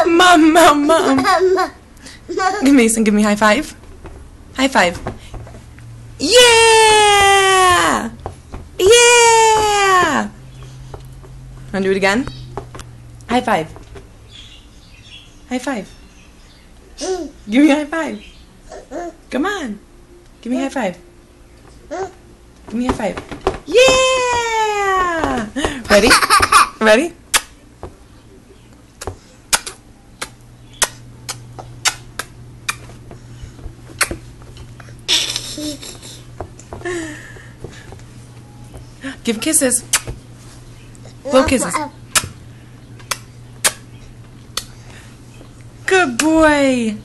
Mom. Mason, give me high five. High five. Yeah! Yeah! Wanna do it again? High five. High five. Give me a high five. Come on. Give me a high five. Give me a high five. Yeah! Ready? Ready? Give kisses. Blow kisses. Good boy.